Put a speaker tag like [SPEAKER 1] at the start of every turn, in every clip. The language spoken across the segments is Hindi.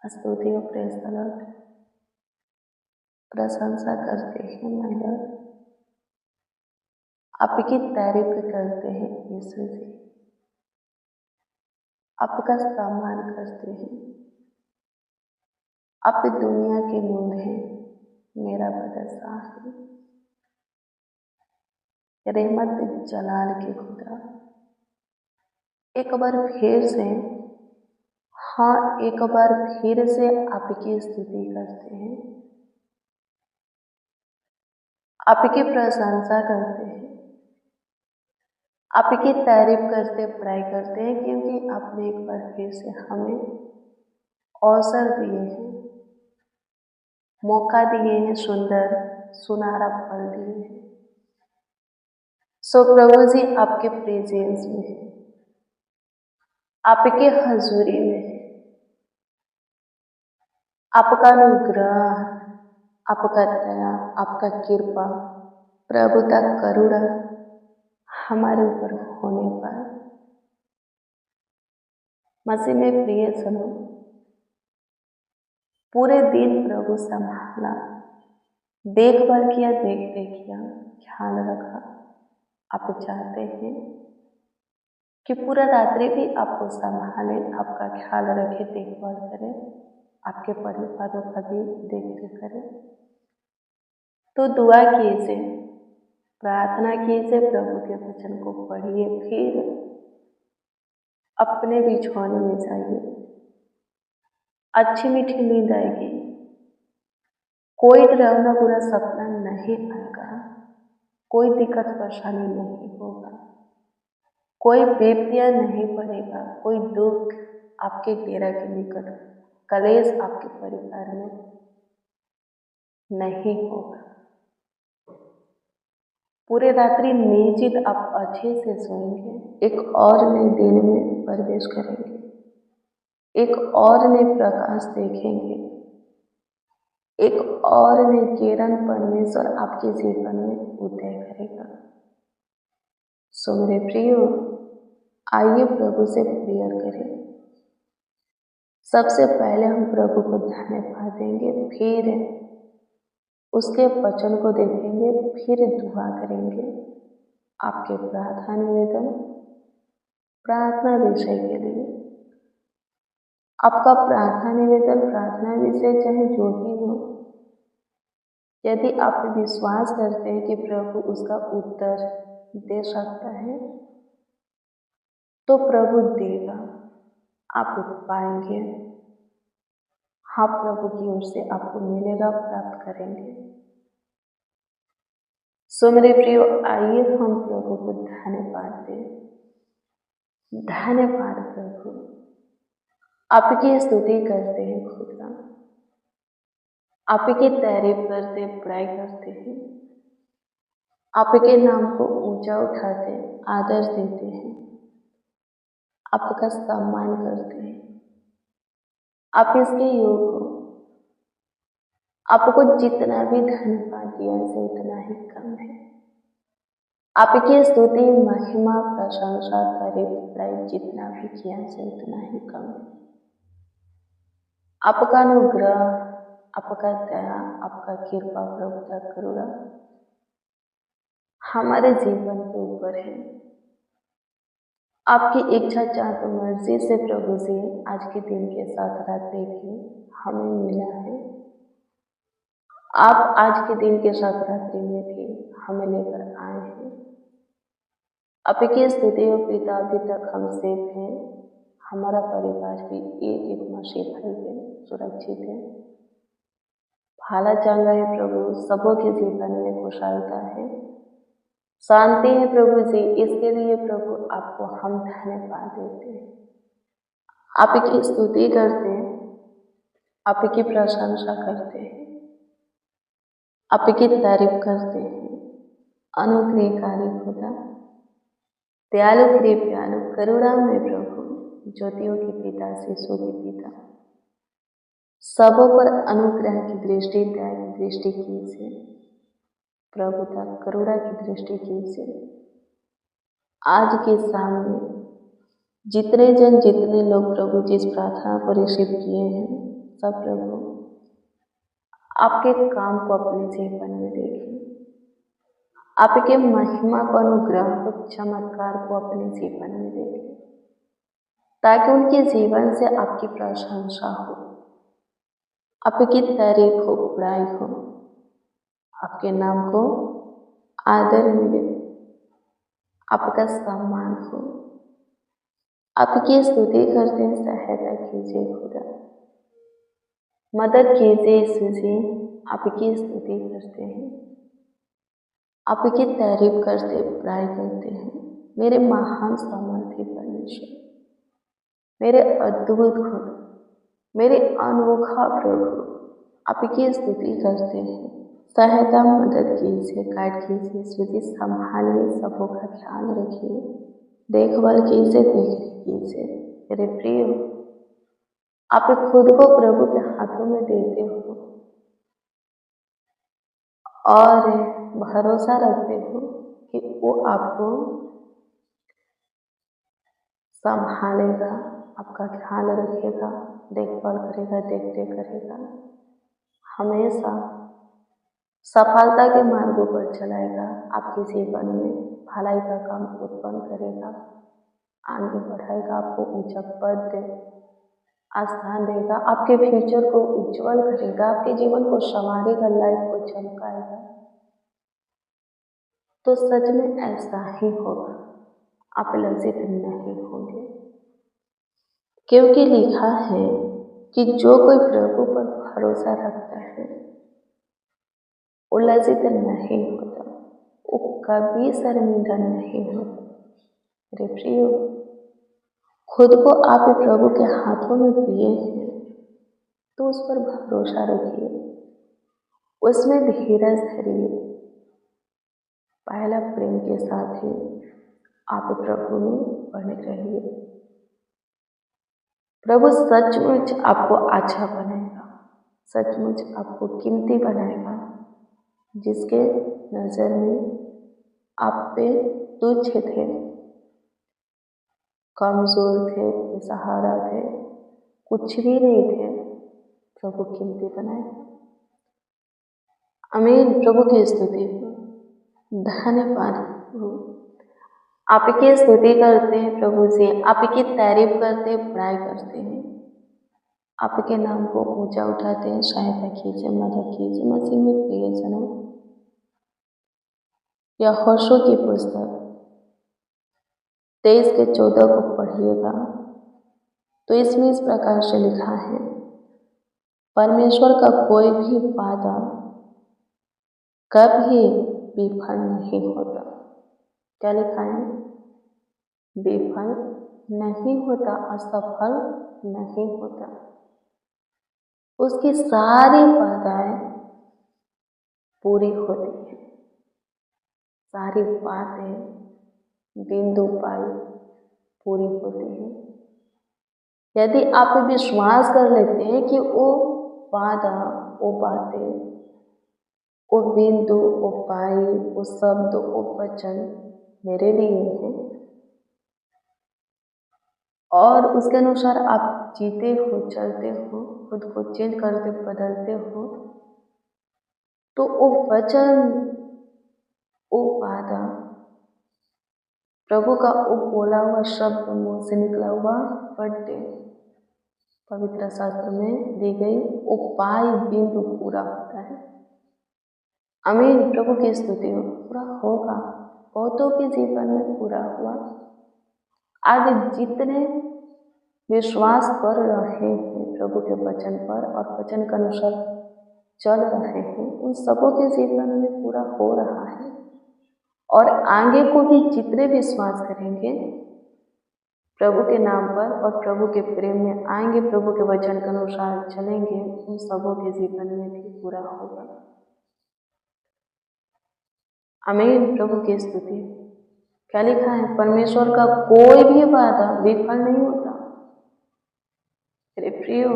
[SPEAKER 1] स्तुति और प्रेज़ द लॉर्ड। प्रशंसा करते हैं माय लॉर्ड, आपकी तारीफ करते हैं यीशु जी, आपका सम्मान करते हैं। आप दुनिया के नूर हैं, मेरा बादशाह है, रहमत जलाल के खुदा। एक बार फिर से, एक बार फिर से आपकी स्तुति करते हैं, आपकी प्रशंसा करते हैं, आपकी तारीफ करते पढ़ाई करते हैं, क्योंकि आपने एक बार फिर से हमें अवसर दिए हैं, मौका दिए हैं, सुंदर सुनहरा पल दिए हैं। सो प्रभु जी आपके प्रेजेंस में है, आपके हजूरी में है, आपका अनुग्रह, आपका दया, आपका कृपा, प्रभुता, करुणा हमारे ऊपर होने पर मसीह में प्रिय सुनो, पूरे दिन प्रभु संभाला, देखभाल किया, देख रेख किया, ख्याल रखा। आप चाहते हैं कि पूरा रात्रि भी आपको संभाले, आपका ख्याल रखे, देखभाल करे, आपके परिवारों का भी देख रेख करे। तो दुआ कीजिए, प्रार्थना कीजिए, प्रभु के वचन को पढ़िए, फिर अपने बिछौने में जाइए, अच्छी मीठी नींद आएगी, कोई डरावना बुरा सपना नहीं आएगा, कोई दिक्कत परेशानी नहीं होगा, कोई बेपतिया नहीं पड़ेगा, कोई दुख आपके डेरा के निकट, कलेश आपके परिवार में नहीं होगा। पूरे रात्रि निश्चित आप अच्छे से सोएंगे, एक और नए दिन में प्रवेश करेंगे, एक और नए प्रकाश देखेंगे, एक और नई किरण परमेश्वर आपके जीवन में उदय करेगा। सो मेरे प्रियो, आइए प्रभु से प्रेयर करें। सबसे पहले हम प्रभु को धन्यवाद देंगे, फिर उसके वचन को देखेंगे, फिर दुआ करेंगे। आपके प्रार्थना निवेदन, प्रार्थना विषय के लिए आपका प्रार्थना निवेदन, प्रार्थना विषय चाहे जो भी हो, यदि आप विश्वास करते हैं कि प्रभु उसका उत्तर दे सकता है तो प्रभु देगा, आप पाएंगे। हाँ, प्रभु की ओर से आपको मिलेगा, प्राप्त करेंगे। सो मेरे प्रियो, आइए हम प्रभु को धन्यवाद दें। धन्यवाद प्रभु, आपकी स्तुति करते हैं खुदा, आपकी तारीफ करते, बड़ाई करते हैं, आपके नाम को ऊंचा उठाते, आदर देते हैं, आपका सम्मान करते हैं। आप इसके योग हो, आपको जितना भी धन्यवाद दिया से उतना ही कम है। आपकी स्तुति, महिमा, प्रशंसा, तारीफ, बड़ाई जितना भी किया से उतना ही कम है। आपका अनुग्रह, आपका दया, आपका कृपा, प्रभुता, करुणा हमारे जीवन के ऊपर है। आपकी इच्छा चाहत मर्जी से प्रभु जी आज के दिन के साथ रात्रि भी हमें मिला है। आप आज के दिन के साथ रात्रि में भी हमें लेकर आए हैं। आपकी स्तुति और पिता, अभी तक हम सेफ हैं, हमारा परिवार भी एक मसीह भाई है, सुरक्षित है, भाला चंगा है प्रभु, सबों के जीवन में खुशहालता है, शांति है प्रभु जी। इसके लिए प्रभु आपको हम धन्यवाद देते हैं, आपकी स्तुति करते हैं, आपकी प्रशंसा करते हैं, आपकी तारीफ करते हैं। अनुग्रहकारी खुदा, दयालु कृपालु, करुणा में प्रभु, ज्योतियों के पिता, शिशु के पिता, सबों पर अनुग्रह की दृष्टि, दया की दृष्टि कीजिए, प्रभुता, करुणा की दृष्टि कीजिए। आज के शाम में जितने लोग प्रभु जिस प्रार्थना को रिसीव किए हैं, सब प्रभु आपके काम को अपने जीवन में देखें, आपके महिमा को, अनुग्रह को, चमत्कार को अपने जीवन में देखें, ताकि उनके जीवन से आपकी प्रशंसा हो, आपकी तारीफ हो, बड़ाई हो, आपके नाम को आदर मिले, आपका सम्मान हो। आपकी स्तुति करते हैं, सहायता कीजिए खुदा, मदद कीजिए यीशु जी। आपकी स्तुति करते हैं, आपकी तारीफ करते, बड़ाई करते हैं। मेरे महान सामर्थ्य परमेश्वर, मेरे अद्भुत खुद, मेरे अनोखा प्रभु, आपकी स्तुति करते हैं। सहायता मदद कीजिए, गाइड कीजिए यीशु जी, संभालिए, सबों का ख्याल रखिए, देखभाल कीजिए, देख कीजिए। मेरे प्रिय, आप खुद को प्रभु के हाथों में देते हो और भरोसा रखते हो कि वो आपको संभालेगा, आपका ख्याल रखेगा, देखभाल करेगा, देख करेगा, हमेशा सफलता के मार्गों पर चलाएगा, आपके जीवन में भलाई का काम उत्पन्न करेगा, आगे बढ़ाएगा, आपको ऊंचा पद स्थान देगा, आपके फ्यूचर को उज्जवल करेगा, आपके जीवन को संवारेगा, लाइफ को चमकाएगा। तो सच में ऐसा ही होगा, आप लज्जित नहीं होंगे, क्योंकि लिखा है कि जो कोई प्रभु पर भरोसा रखता है वो लज्जित नहीं होता, वो कभी शर्मिंदा नहीं होता। मेरे प्रियो, खुद को आप प्रभु के हाथों में दिए हैं तो उस पर भरोसा रखिए, उसमें धीरज धरिए, पहला प्रेम के साथ ही आप प्रभु में बने रहिए। प्रभु सचमुच आपको अच्छा बनाएगा, सचमुच आपको कीमती बनाएगा। जिसके नजर में आप पे तुच्छ थे, कमजोर थे, बेसहारा थे, कुछ भी नहीं थे, प्रभु कीमती बनाएगा। आमीन। प्रभु की स्तुति हो, धन्यवाद प्रभु। आपकी स्तुति करते हैं प्रभु जी, आपकी तारीफ करते हैं, बड़ाई करते हैं, आपके नाम को ऊंचा उठाते हैं। सहायता कीजिए, मदद कीजिए मसीह में प्रियजनों। यहोशू की पुस्तक 23 के 14 को पढ़िएगा तो इसमें इस प्रकार से लिखा है, परमेश्वर का कोई भी वादा कभी विफल नहीं होता। क्या लिखा है? विफल नहीं होता, असफल नहीं होता। उसकी सारी बाधाएं पूरी होती हैं, सारी बातें बिंदु पाई पूरी होती हैं। यदि आप विश्वास कर लेते हैं कि वो वादा, वो बातें, वो बिंदु, वो पाई, वो शब्द, वो वचन मेरे लिए है और उसके अनुसार आप जीते हो, चलते हो, खुद को चेंज करते, बदलते हो, तो वो वचन, वो वादा, प्रभु का वो बोला हुआ शब्द, मुंह से निकला हुआ वर्ड, पवित्र शास्त्र में दी गई वो पाई बिंदु पूरा होता है। आमीन। प्रभु की स्तुति हो, पूरा होगा। बहुतों के जीवन में पूरा हुआ। आज जितने विश्वास कर रहे हैं प्रभु के वचन पर और वचन के अनुसार चल रहे हैं, उन सबों के जीवन में पूरा हो रहा है। और आगे को भी जितने विश्वास करेंगे प्रभु के नाम पर और प्रभु के प्रेम में आएंगे, प्रभु के वचन के अनुसार चलेंगे, उन सबों के जीवन में भी पूरा होगा। आमीन। प्रभु की स्तुति। क्या लिखा है? परमेश्वर का कोई भी वादा विफल नहीं होता। मेरे प्रियो,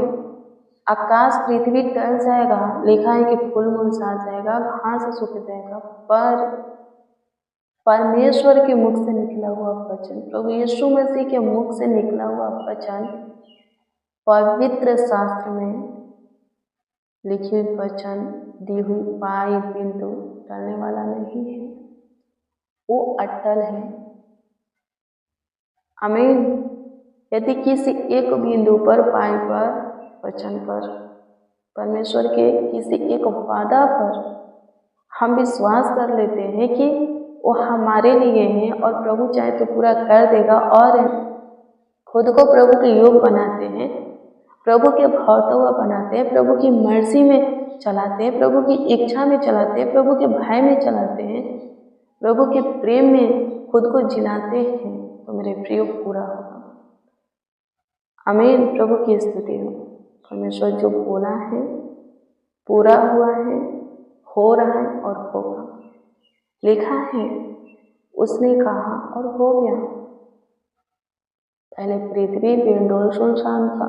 [SPEAKER 1] आकाश पृथ्वी टल जाएगा, लिखा है कि फूल मुरझा जाएगा, घास सूख जाएगा, पर परमेश्वर के मुख से निकला हुआ वचन, प्रभु यीशु मसीह के मुख से निकला हुआ वचन पवित्र शास्त्र में लिखी हुई वचन, दी हुई पाई बिंदु टलने वाला नहीं है, वो अटल है। आमीन। यदि किसी एक बिंदु पर, पाई पर, वचन पर, परमेश्वर के किसी एक वादा पर हम विश्वास कर लेते हैं कि वो हमारे लिए है और प्रभु चाहे तो पूरा कर देगा, और खुद को प्रभु के योग बनाते हैं, प्रभु के भावता हुआ बनाते हैं, प्रभु की मर्जी में चलाते हैं, प्रभु की इच्छा में चलाते हैं, प्रभु के भय में चलाते हैं, प्रभु के प्रेम में खुद को जिलाते हैं, तो मेरे प्रिय पूरा होगा। आमीन। प्रभु की स्तुति हो। परमेश्वर जो बोला है पूरा हुआ है, हो रहा है और होगा। लिखा है, उसने कहा और हो गया। पहले पृथ्वी बेंडोल सुनसान था,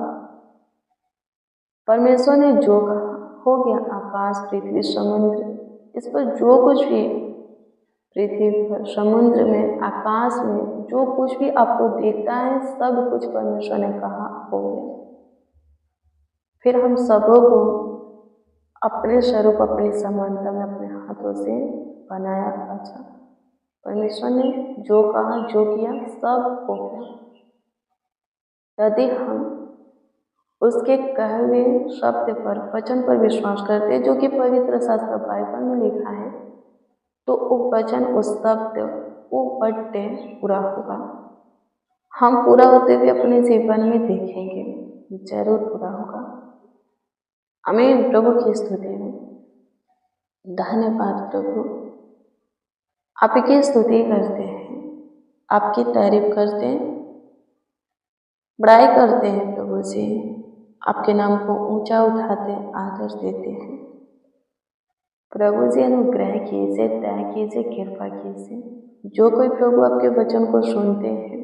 [SPEAKER 1] परमेश्वर ने जो कहा हो गया। आकाश, पृथ्वी, समुद्र, इस पर जो कुछ भी पृथ्वी पर, समुद्र में, आकाश में जो कुछ भी आपको देखता है, सब कुछ परमेश्वर ने कहा हो गया। फिर हम सबों को अपने स्वरूप, अपनी समानता में अपने हाथों से बनाया। अच्छा, परमेश्वर ने जो कहा, जो किया, सब हो गया। यदि हम उसके कहे हुए शब्द पर, वचन पर विश्वास करते, जो कि पवित्र शास्त्र बाइबल में लिखा है, तो वो वचन, उस शब्द, वो बर्थडे पूरा होगा। हम पूरा होते हुए अपने जीवन में देखेंगे, जरूर पूरा होगा। आमीन। प्रभु की स्तुति है। धन्यवाद प्रभु। आपकी स्तुति करते हैं, आपकी तारीफ करते हैं, बड़ाई करते हैं प्रभु जी। आपके नाम को ऊंचा उठाते, आदर देते हैं। प्रभु जी अनुग्रह कीजिए, दया कीजिए, कृपा कीजिए। जो कोई प्रभु आपके वचन को सुनते हैं,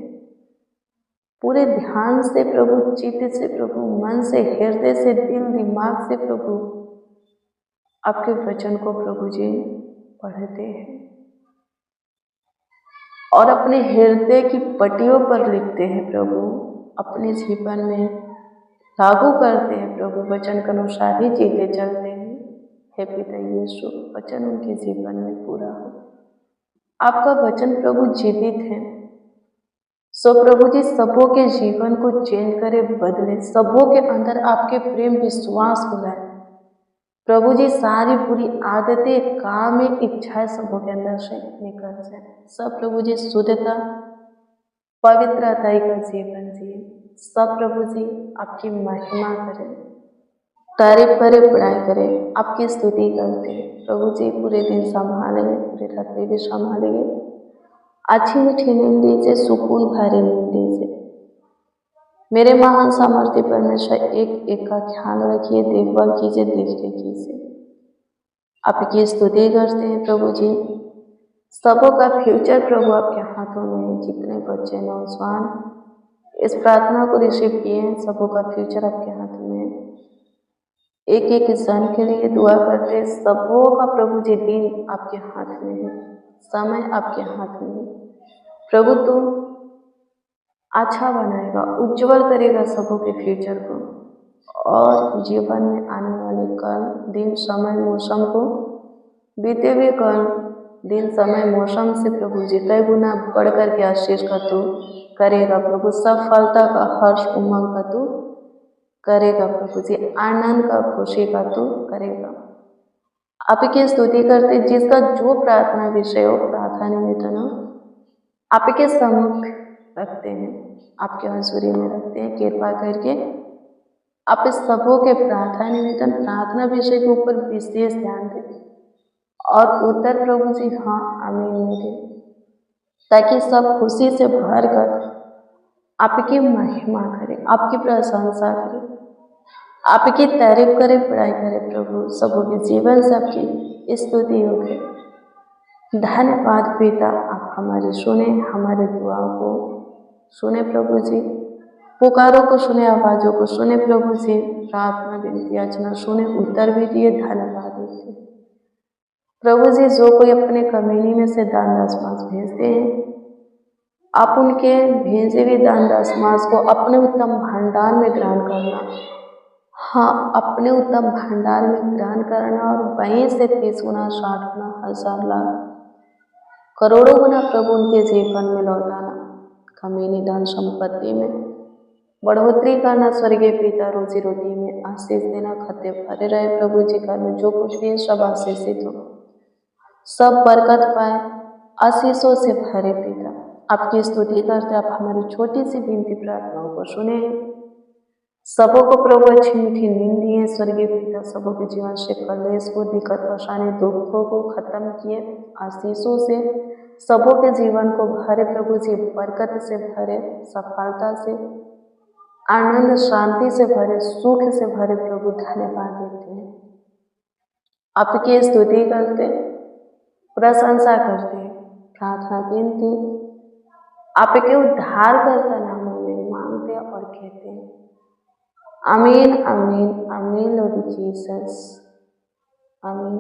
[SPEAKER 1] पूरे ध्यान से प्रभु, चित्त से प्रभु, मन से, हृदय से, दिल दिमाग से प्रभु आपके वचन को प्रभु जी पढ़ते हैं और अपने हृदय की पट्टियों पर लिखते हैं प्रभु, अपने जीवन में लागू करते हैं प्रभु, वचन के अनुसार ही जीते चलते हैं। हे पिता यीशु, वचन उनके जीवन में पूरा हो। आपका वचन प्रभु जीवित है, सो प्रभु जी सबों के जीवन को चेंज करे, बदले, सबों के अंदर आपके प्रेम, विश्वास बुलाए प्रभु जी। सारी बुरी आदतें, काम में इच्छाएं सबों के अंदर से निकल जाए। सब प्रभु जी शुद्धता, पवित्रता का जीवन जिए। सब प्रभु जी आपकी महिमा करें, तारीफ करे, बड़ाई करे, आपकी स्तुति करते हैं प्रभु जी। पूरे दिन संभालेंगे, पूरे रात्रि भी संभालेंगे। अच्छी मीठी नींद दीजिए, सुकून भरी नींद दीजिए। मेरे महान सामर्थ्य परमेश्वर एक एक का ख्याल रखिए, देखभाल कीजिए, देखरेख कीजिए। आपकी स्तुति करते हैं प्रभु जी। सबों का फ्यूचर प्रभु आपके हाथों में है। जितने बच्चे, नौजवान इस प्रार्थना को रिसीव किए हैं, सबों का फ्यूचर आपके हाथों में है। एक एक जन के लिए दुआ करते, सबों का प्रभु जी दिन आपके हाथ में है, समय आपके हाथ में है प्रभु। तुम अच्छा बनाएगा, उज्जवल करेगा सबों के फ्यूचर को, और जीवन में आने वाले कल, दिन, समय, मौसम को, बीते हुए कल, दिन, समय, मौसम से प्रभु जी कई गुना बढ़ कर के आशीष का तू करेगा प्रभु। सफलता का, हर्ष, उमंग का तू करेगा प्रभु जी। आनंद का, खुशी का तू करेगा। आपकी स्तुति करते, जिसका जो प्रार्थना विषय हो, प्रार्थना निवेदन हो, आपके सम्मुख रखते हैं, आपके हजूरी में रखते हैं। कृपा करके आप इस सबों के प्रार्थना निवेदन, प्रार्थना विषय के ऊपर विशेष ध्यान दें और उत्तर प्रभु जी हाँ आमीन में दें, ताकि सब खुशी से भर कर आपकी महिमा करें, आपकी प्रशंसा करें, आपकी तारीफ करे, बड़ाई करे प्रभु। सबों के जीवन से आपकी स्तुति हो गई। धन्यवाद पिता, आप हमारे सुने, हमारे दुआओं को सुने प्रभु जी, पुकारों को सुने, आवाज़ों को सुने प्रभु जी, प्रार्थना, विनती, याचना सुने, उत्तर भी दिए। धन्यवाद देते प्रभु जी। जो कोई अपने कमीनी में से दान दशमांश भेजते हैं, आप उनके भेजे हुए दान दशमांश को अपने उत्तम भंडार में ग्रहण करना, हाँ, अपने उत्तम भंडार में ग्रहण करना और वहीं से 30 गुना, 60 गुना, 1000 लाख, करोड़ों गुना प्रभु उनके जीवन में लौटाना, कमीनी धन संपत्ति में बढ़ोतरी करना, स्वर्गीय पिता रोजी रोटी में आशीष देना, खत्ते भरे रहे प्रभु जी घर में जो कुछ भी है सब आशीषित हो, सब बरकत पाए, आशीषों से भरे पिता। आपकी स्तुति करते आप हमारी छोटी सी विनती प्रार्थनाओं को सुने हैं। सबों को प्रभु अच्छी मीठी नींद दिए स्वर्गीय पिता। सबों के जीवन से कलेश को, दिक्कत, परेशानी, दुखों को खत्म किए आशीषों से। सबों के जीवन को भरे प्रभु जी, बरकत से भरे, सफलता से, आनंद, शांति से भरे, सुख से भरे प्रभु धन्यवाद देते हैं। आपकी स्तुति करते, प्रशंसा करते, प्रार्थना विनती आपके उद्धार करता नामों में मांगते और कहते हैं आमीन, आमीन, आमीन लॉर्ड जीसस, आमीन।